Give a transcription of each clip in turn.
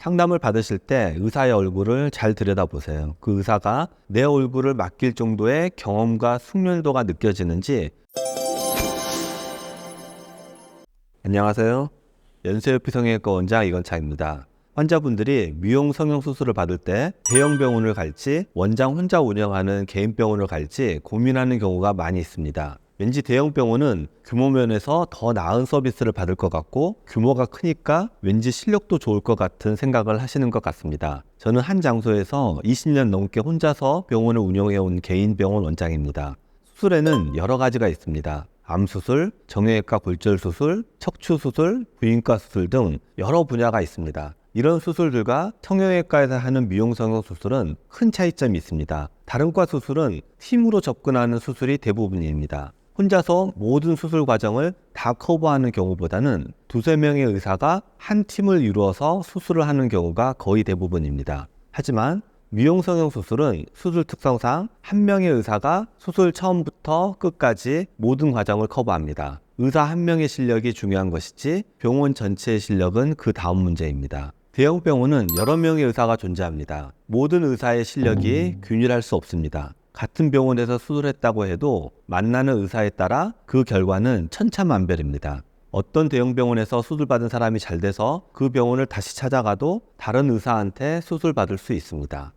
상담을 받으실 때 의사의 얼굴을 잘 들여다보세요. 그 의사가 내 얼굴을 맡길 정도의 경험과 숙련도가 느껴지는지. 안녕하세요. 연세엽 성형외과 원장 이건창입니다. 환자분들이 미용 성형 수술을 받을 때 대형 병원을 갈지 원장 혼자 운영하는 개인 병원을 갈지 고민하는 경우가 많이 있습니다. 왠지 대형 병원은 규모 면에서 더 나은 서비스를 받을 것 같고 규모가 크니까 왠지 실력도 좋을 것 같은 생각을 하시는 것 같습니다. 저는 한 장소에서 20년 넘게 혼자서 병원을 운영해온 개인 병원 원장입니다. 수술에는 여러 가지가 있습니다. 암수술, 정형외과 골절수술, 척추수술, 부인과 수술 등 여러 분야가 있습니다. 이런 수술들과 성형외과에서 하는 미용성형 수술은 큰 차이점이 있습니다. 다른 과 수술은 팀으로 접근하는 수술이 대부분입니다. 혼자서 모든 수술 과정을 다 커버하는 경우보다는 두세 명의 의사가 한 팀을 이루어서 수술을 하는 경우가 거의 대부분입니다. 하지만 미용성형 수술은 수술 특성상 한 명의 의사가 수술 처음부터 끝까지 모든 과정을 커버합니다. 의사 한 명의 실력이 중요한 것이지 병원 전체의 실력은 그 다음 문제입니다. 대형 병원은 여러 명의 의사가 존재합니다. 모든 의사의 실력이 균일할 수 없습니다. 같은 병원에서 수술했다고 해도 만나는 의사에 따라 그 결과는 천차만별입니다. 어떤 대형 병원에서 수술받은 사람이 잘 돼서 그 병원을 다시 찾아가도 다른 의사한테 수술받을 수 있습니다.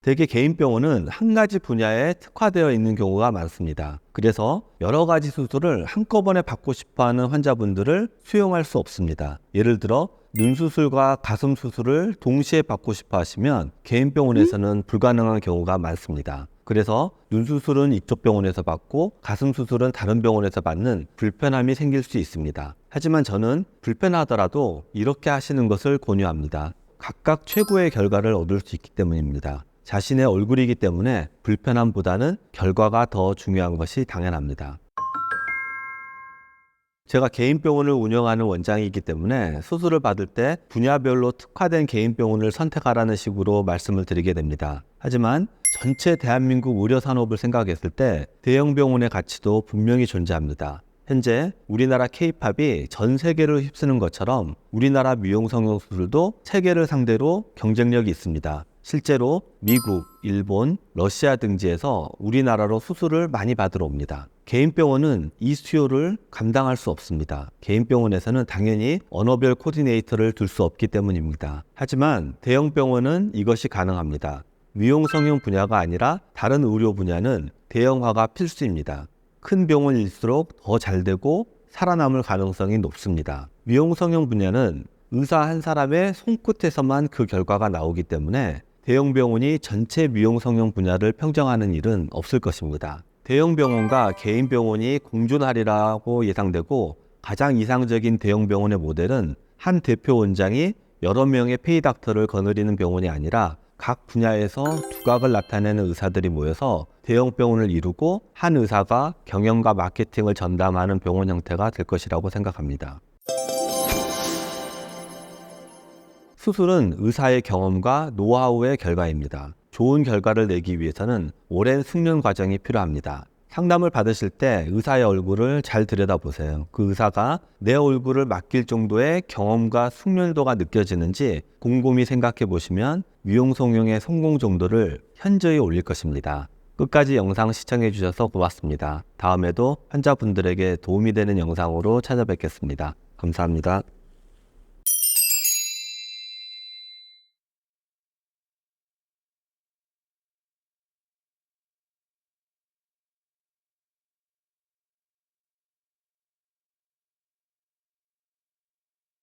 대개 개인 병원은 한 가지 분야에 특화되어 있는 경우가 많습니다. 그래서 여러 가지 수술을 한꺼번에 받고 싶어하는 환자분들을 수용할 수 없습니다. 예를 들어 눈 수술과 가슴 수술을 동시에 받고 싶어 하시면 개인 병원에서는 불가능한 경우가 많습니다. 그래서 눈 수술은 이쪽 병원에서 받고 가슴 수술은 다른 병원에서 받는 불편함이 생길 수 있습니다. 하지만 저는 불편하더라도 이렇게 하시는 것을 권유합니다. 각각 최고의 결과를 얻을 수 있기 때문입니다. 자신의 얼굴이기 때문에 불편함보다는 결과가 더 중요한 것이 당연합니다. 제가 개인 병원을 운영하는 원장이기 때문에 수술을 받을 때 분야별로 특화된 개인 병원을 선택하라는 식으로 말씀을 드리게 됩니다. 하지만 전체 대한민국 의료 산업을 생각했을 때 대형 병원의 가치도 분명히 존재합니다. 현재 우리나라 K-팝이 전 세계를 휩쓰는 것처럼 우리나라 미용 성형 수술도 세계를 상대로 경쟁력이 있습니다. 실제로 미국, 일본, 러시아 등지에서 우리나라로 수술을 많이 받으러 옵니다. 개인 병원은 이 수요를 감당할 수 없습니다. 개인 병원에서는 당연히 언어별 코디네이터를 둘 수 없기 때문입니다. 하지만 대형 병원은 이것이 가능합니다. 미용 성형 분야가 아니라 다른 의료 분야는 대형화가 필수입니다. 큰 병원일수록 더 잘되고 살아남을 가능성이 높습니다. 미용 성형 분야는 의사 한 사람의 손끝에서만 그 결과가 나오기 때문에 대형 병원이 전체 미용 성형 분야를 평정하는 일은 없을 것입니다. 대형 병원과 개인 병원이 공존하리라고 예상되고 가장 이상적인 대형 병원의 모델은 한 대표 원장이 여러 명의 페이닥터를 거느리는 병원이 아니라 각 분야에서 두각을 나타내는 의사들이 모여서 대형 병원을 이루고 한 의사가 경영과 마케팅을 전담하는 병원 형태가 될 것이라고 생각합니다. 수술은 의사의 경험과 노하우의 결과입니다. 좋은 결과를 내기 위해서는 오랜 숙련 과정이 필요합니다. 상담을 받으실 때 의사의 얼굴을 잘 들여다보세요. 그 의사가 내 얼굴을 맡길 정도의 경험과 숙련도가 느껴지는지 곰곰이 생각해 보시면 미용 성형의 성공 정도를 현저히 올릴 것입니다. 끝까지 영상 시청해 주셔서 고맙습니다. 다음에도 환자분들에게 도움이 되는 영상으로 찾아뵙겠습니다. 감사합니다.